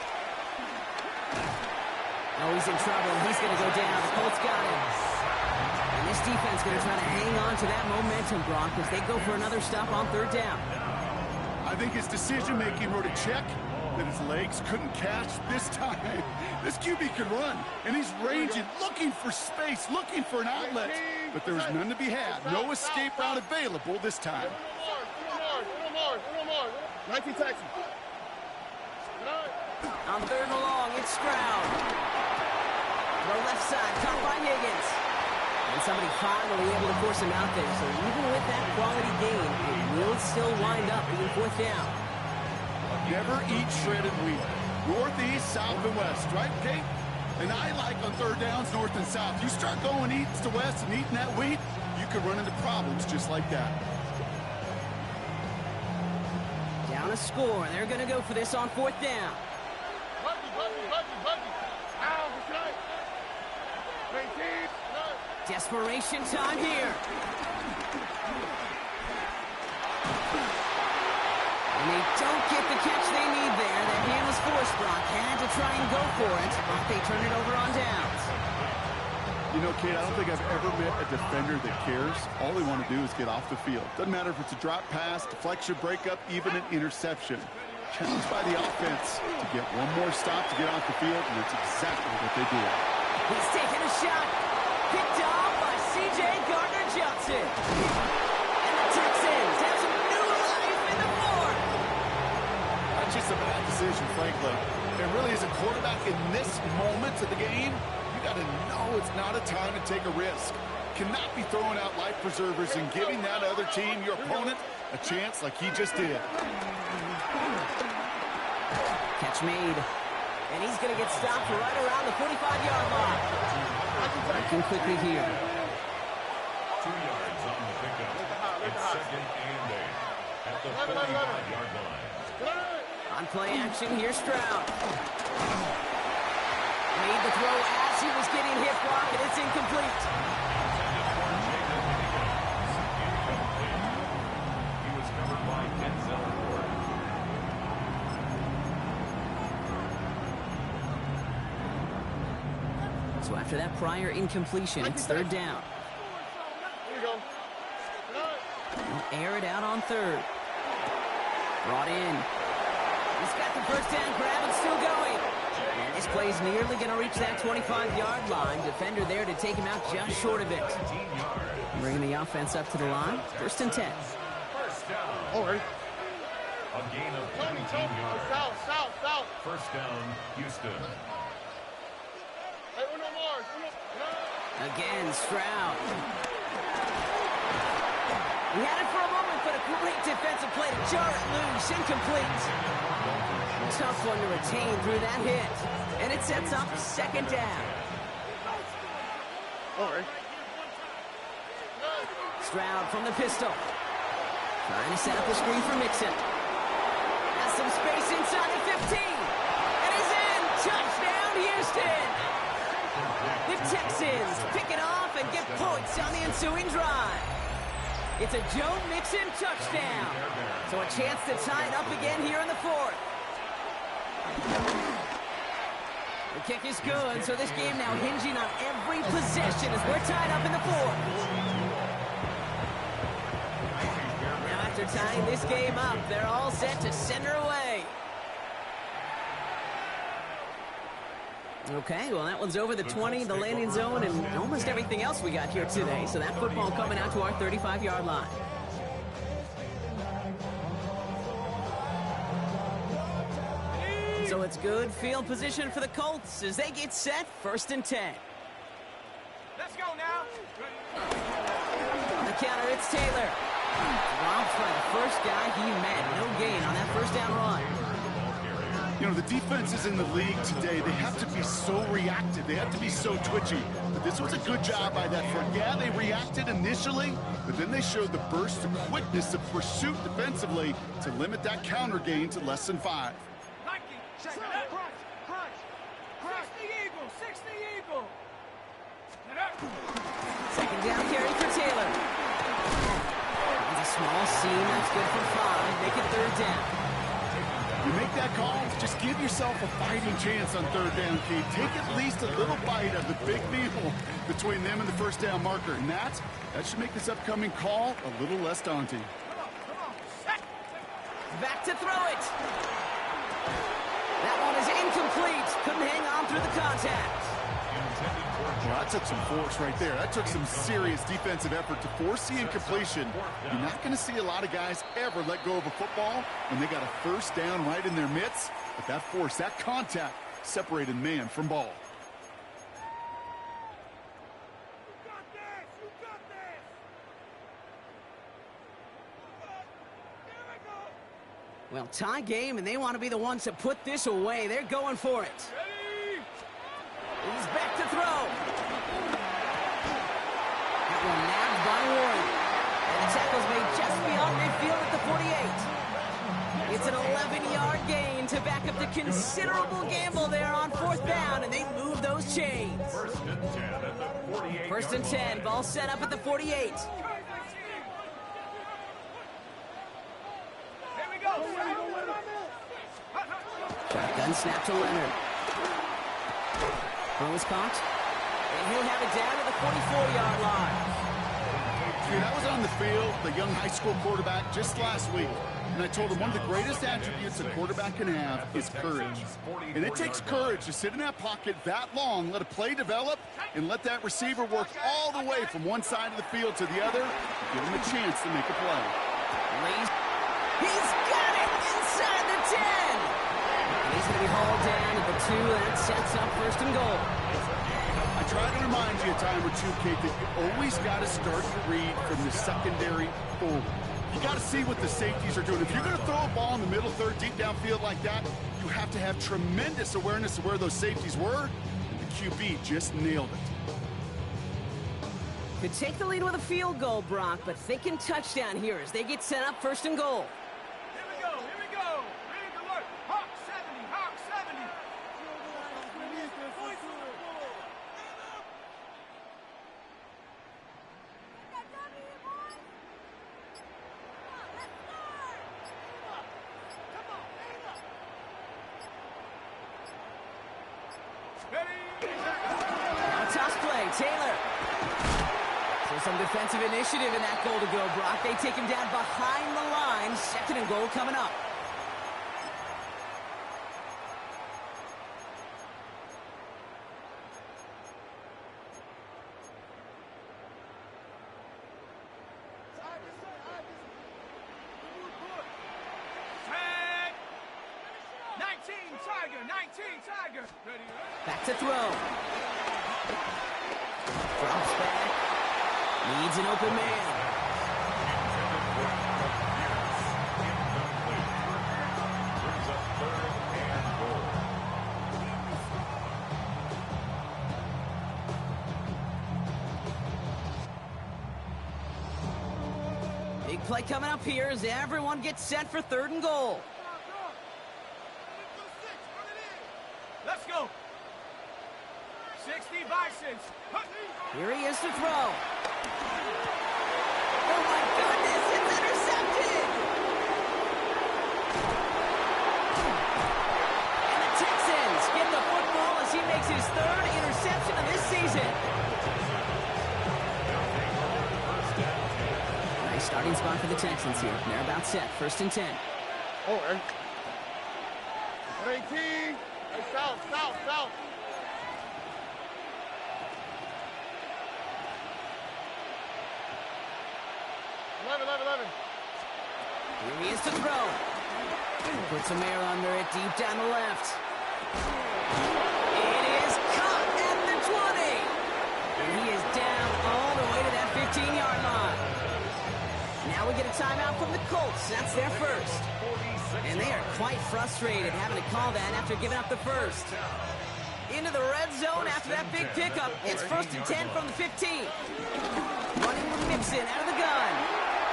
Oh, he's in trouble. He's going to go down. The Colts got him. And this defense going to try to hang on to that momentum, Brock, as they go for another stop on 3rd down. I think his decision-making wrote a check that his legs couldn't catch this time. This QB can run, and he's ranging, looking for space, looking for an outlet. But there's none to be had. No escape route available this time. 19 Texans. On 3rd and long, it's Stroud. The left side, caught by Higgins. And somebody finally able to force him out there. So even with that quality gain, it will still wind up being 4th down. Never eat shredded wheat. Northeast, south, and west, right, Kate? And I like on 3rd downs, north and south. You start going east to west and eating that wheat, you could run into problems just like that. Down a score. They're going to go for this on 4th down. Desperation time here. And they don't get the catch they need there. That hand was forced. Brock had to try and go for it, but they turn it over on downs. You know, Kate, I don't think I've ever met a defender that cares. All they want to do is get off the field. Doesn't matter if it's a drop pass, deflection, breakup, even an interception. Challenged by the offense to get one more stop to get off the field, and it's exactly what they do. He's taking a shot. Picked off by C.J. Gardner-Johnson. And the Texans have some new life in the fourth. That's just a bad decision, frankly. And really, as a quarterback in this moment of the game, you got to know it's not a time to take a risk. Cannot be throwing out life preservers and giving that other team, your opponent, a chance like he just did. Catch made. And he's going to get stopped right around the 45-yard line. Working quickly here. 2 yards on the pickup. It's 2nd and 8 at the 45-yard line. On play action, here's Stroud. Made the throw as he was getting hit block, and it's incomplete. He was covered by Denzel Ward. So after that prior incompletion, it's 3rd down. Here you go. He'll air it out on 3rd. Brought in. He's got the first down grab and still going. And this play's nearly going to reach that 25-yard line. Defender there to take him out just short of it. Bringing the offense up to the line. 1st and 10. First down. All right. A gain of 19 yards. South. First down, Houston. Hey, uno more. Again, Stroud. He had it for a moment, but a great defensive play to jar it loose. Incomplete. Tough one to retain through that hit. And it sets up 2nd down. All right. Stroud from the pistol. Trying to set up the screen for Mixon. Has some space inside the 15. And he's in. Touchdown, Houston. The Texans pick it off and get points on the ensuing drive. It's a Joe Mixon touchdown. So a chance to tie it up again here in the 4th. The kick is good, so this game now hinging on every possession as we're tied up in the 4th. Now after tying this game up, they're all set to send her away. Okay, well, that one's over the 20, the landing zone, and almost everything else we got here today. So that football coming out to our 35-yard line. So it's good field position for the Colts as they get set, 1st and 10. Let's go now. On the counter, it's Taylor. Dropped by the first guy he met. No gain on that 1st down run. You know, the defenses in the league today, they have to be so reactive. They have to be so twitchy. But this was a good job by that front. Yeah, they reacted initially, but then they showed the burst of quickness of pursuit defensively to limit that counter gain to less than 5. Nike, check it out. Crunch. 60 Eagle. 2nd down carry for Taylor. It's a small seam. That's good for 5. Make it 3rd down. You make that call, just give yourself a fighting chance on 3rd down, Keith. Take at least a little bite of the big meal between them and the 1st down marker. And that should make this upcoming call a little less daunting. Come on. Set. Back to throw it. That one is incomplete. Couldn't hang on through the contact. Well, that took some force right there. That took some serious defensive effort to force the incompletion. You're not going to see a lot of guys ever let go of a football when they got a 1st down right in their midst. But that force, that contact, separated man from ball. You got this. Here we go. Well, tie game, and they want to be the ones to put this away. They're going for it. Ready. He's back to throw. That one nabbed by Warren. And the tackle's made just beyond midfield at the 48. It's an 11-yard gain to back up the considerable gamble there on 4th down, and they move those chains. 1st and 10 at the 48. 1st and 10, ball set up at the 48. Here we go. Shotgun snap to Leonard. Throw is caught. And he'll have it down to the 44-yard line. Dude, I was on the field, the young high school quarterback, just last week, and I told him one of the greatest attributes a quarterback can have is courage. And it takes courage to sit in that pocket that long, let a play develop, and let that receiver work all the way from one side of the field to the other, and give him a chance to make a play. He's got it inside the 10. And he's going to be hauled down at the 2, and that sets up first and goal. I try to remind you a time or two, Kate, that you always got to start to read from the secondary forward. You got to see what the safeties are doing. If you're going to throw a ball in the middle third, deep downfield like that, you have to have tremendous awareness of where those safeties were, and the QB just nailed it. Could take the lead with a field goal, Brock, but thinking touchdown here as they get set up first and goal. Here we go, here we go. Ready to work. Hawk 70, Hawk 70. Voice on the ball. Now a toss play, Taylor. So some defensive initiative in that goal to go, Brock. They take him down behind the line. Second and goal coming up. Tag. 19 Tiger, 19 Tiger. Ready? Back to throw. Drops back. Needs an open man. Brings up 3rd and goal. Big play coming up here as everyone gets set for 3rd and goal. Let's go. 60 Bisons. Here he is to throw. Oh my goodness, it's intercepted! And the Texans get the football as he makes his 3rd interception of this season. Nice starting spot for the Texans here. They're about set, 1st and 10. Oh, and 18. Hey, south, south, south. Here he is to throw. Put some air under it, deep down the left. It is caught at the 20. And he is down all the way to that 15-yard line. Now we get a timeout from the Colts. That's their first. And they are quite frustrated having to call that after giving up the first. Into the red zone after that big pickup. It's 1st and 10 from the 15. Running with Mixon out of the gun.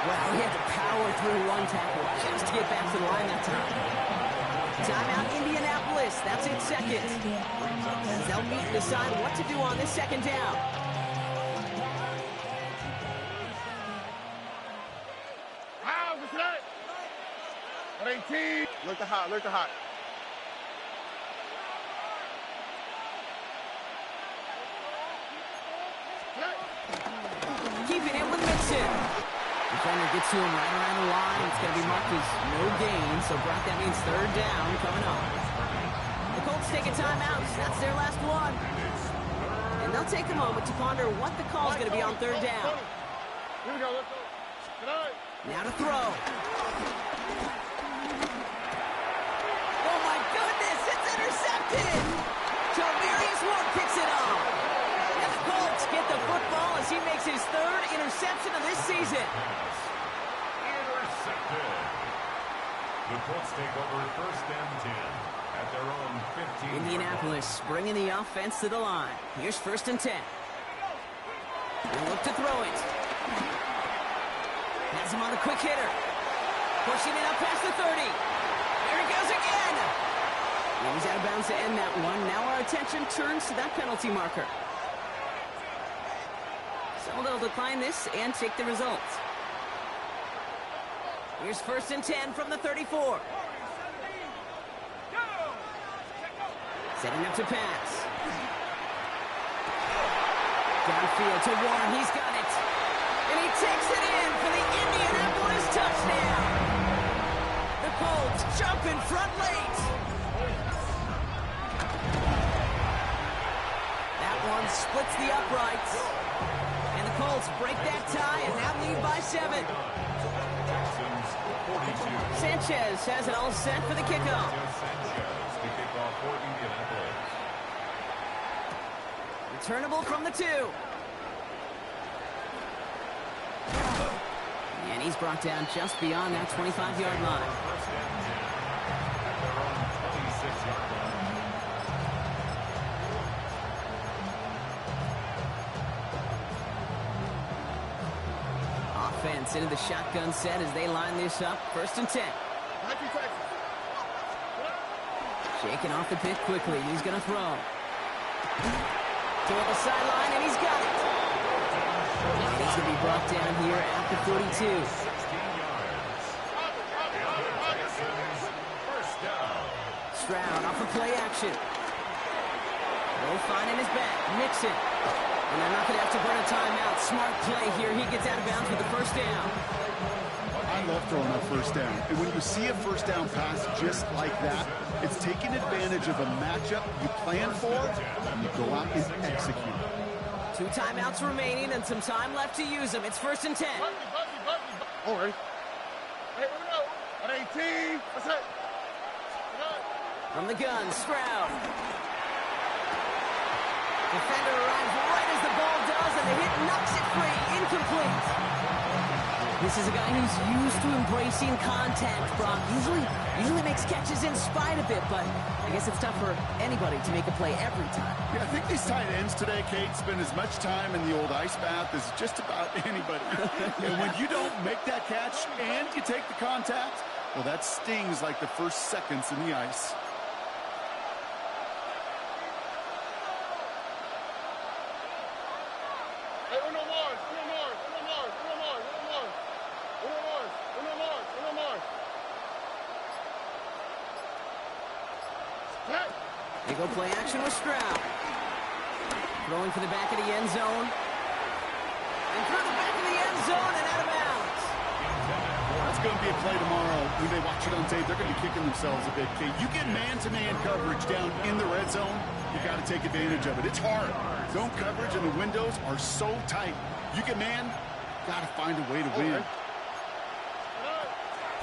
Well, he had to power through one tackle just to get back to the line that time. Timeout Indianapolis. That's its second. As they'll meet and decide what to do on this 2nd down. Wow, what's that? 18. Look the hot, look the hot. Keeping it with Mixon. Defender gets to him right around the line. It's going to be marked as no gain, so Brock, that means 3rd down coming up. The Colts take a timeout. That's their last one. And they'll take a moment to ponder what the call is going to be on 3rd down. Here we go, let's go. Good night. Now to throw. Oh my goodness, it's intercepted! Javarius Ward picks it off. And the Colts get the football as he makes his 3rd interception of this season. Intercepted. The Colts take over 1st and 10 at their own 15. Indianapolis bringing the offense to the line. Here's 1st and 10. They look to throw it. Has him on the quick hitter. Pushing it up past the 30. There he goes again. And he's out of bounds to end that one. Now our attention turns to that penalty marker. So they'll decline this and take the results. Here's 1st and 10 from the 34. Setting up to pass. Downfield to Warren. He's got it. And he takes it in for the Indianapolis touchdown. The Colts jump in front late. That one splits the uprights. And the Colts break that tie and now lead by 7. Sanchez has it all set for the kickoff. Returnable from the 2. And he's brought down just beyond that 25-yard line. Offense into the shotgun set as they line this up. 1st and 10. Shaking off the pick quickly. He's going to throw. Toward the sideline, and he's got it. And he's going to be brought down here at the 42. Stroud off of play action. Will finding his back. Mixon. And they're not going to have to burn a timeout. Smart play here. He gets out of bounds with the 1st down. I love throwing up 1st down. And when you see a 1st down pass just like that, it's taking advantage of a matchup you plan for, and you go out and execute. 2 timeouts remaining and some time left to use them. It's 1st and 10. All right. Hey, here we go. At 18. That's it. From the gun, Stroud. Defender arrives right as the ball does, and the hit knocks it free. Incomplete. This is a guy who's used to embracing contact, Brock. Usually makes catches in spite of it, but I guess it's tough for anybody to make a play every time. Yeah, I think these tight ends today, Kate, spend as much time in the old ice bath as just about anybody. And when you don't make that catch and you take the contact, well, that stings like the first seconds in the ice. They go play action with Stroud. Throwing for the back of the end zone. And through the back of the end zone and out of bounds. That's going to be a play tomorrow. When they watch it on tape, they're going to be kicking themselves a bit, Kate. You get man-to-man coverage down in the red zone, you got to take advantage of it. It's hard. Zone coverage and the windows are so tight. You get man, got to find a way to win.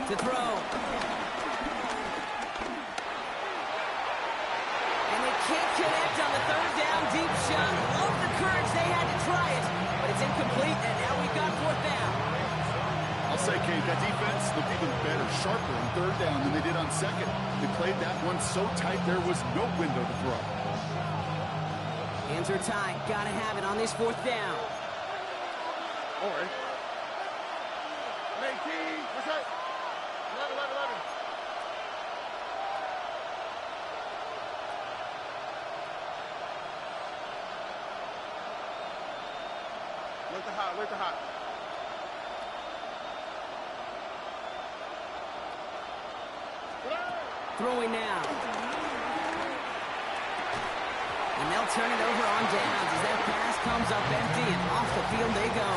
To throw. Can't connect on the 3rd down deep shot. Love the courage they had to try it, but it's incomplete, and now we've got 4th down. I'll say, Kate, that defense looked even better, sharper on 3rd down than they did on 2nd. They played that one so tight there was no window to throw. Hands are tied. Got to have it on this 4th down. All right. 18. What's that? 11. Where's the hot? Throwing now. And they'll turn it over on downs as that pass comes up empty and off the field they go.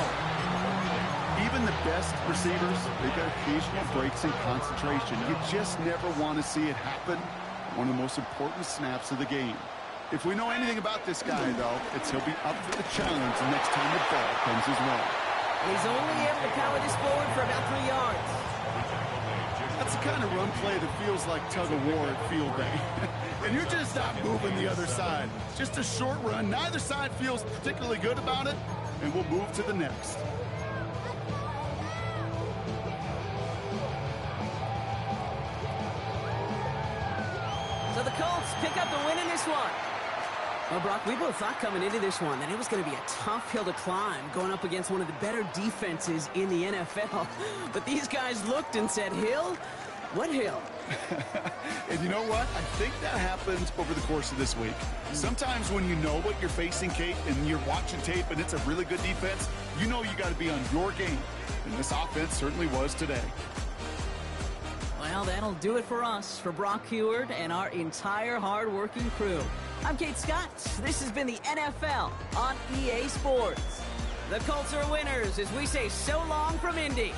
Even the best receivers, they got occasional breaks in concentration. You just never want to see it happen. One of the most important snaps of the game. If we know anything about this guy, though, it's he'll be up for the challenge the next time the ball comes his way. He's only able to power this forward for about 3 yards. That's the kind of run play that feels like tug-of-war at field day. And you're just not moving the other side. It's just a short run. Neither side feels particularly good about it, and we'll move to the next. So the Colts pick up the win in this one. Well, Brock, we both thought coming into this one that it was going to be a tough hill to climb going up against one of the better defenses in the NFL. But these guys looked and said, Hill? What hill? And you know what? I think that happens over the course of this week. Sometimes when you know what you're facing, Kate, and you're watching tape and it's a really good defense, you know you got to be on your game. And this offense certainly was today. Well, that'll do it for us, for Brock Heward and our entire hard-working crew. I'm Kate Scott. This has been the NFL on EA Sports. The Colts are winners as we say so long from Indy.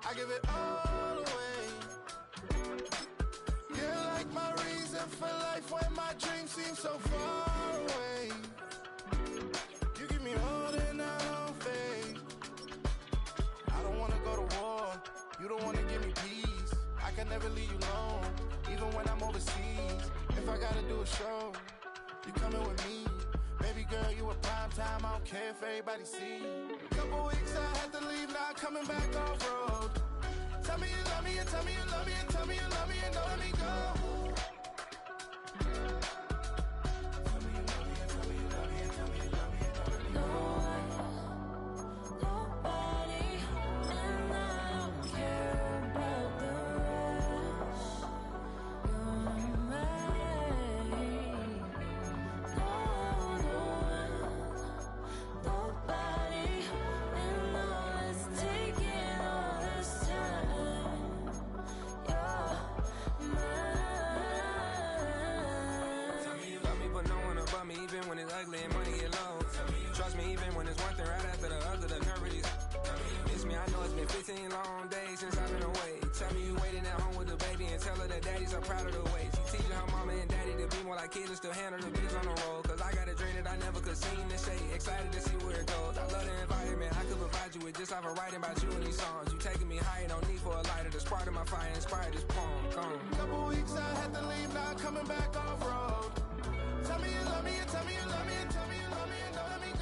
I give it all away. You're like my reason for life when my dreams seem so far away. You give me all that I don't fade. I don't wanna go to war. You don't wanna give me peace. I can never leave you alone, even when I'm overseas. If I gotta do a show, you coming with me. Baby girl, you a prime time. I don't care if everybody see. Couple weeks I had to leave, now coming back off road. Tell me you love me and tell me you love me and tell me you love me and don't let me go. Tell me you love me and tell me you love me and tell me you love me and don't let me go. Nobody, and I don't care about the rest. You're mine. Nobody, and all it's taking all this time. You're mine. Tell me you love me, but no one above me, even when it's ugly and money get low. Trust me, even when it's one thing right after the other, the nerve is. Miss me, I know it's been 15 long days since I've been away. Tell me you waiting at home with the baby and tell her that daddy's so proud of the way. She teaching her mama and daddy to be more like kids and still handle the biz on the road. Cause I got a dream that I never could see in the shade. Excited to see where it goes. I love the environment. I could provide you with just off of writing about you in these songs. You taking me higher, no need for a lighter. The spark of my fire inspired this poem. Come. Couple weeks I had to leave, now coming back off road. Tell me you love me and tell me you love me and tell me you love me and don't let me go.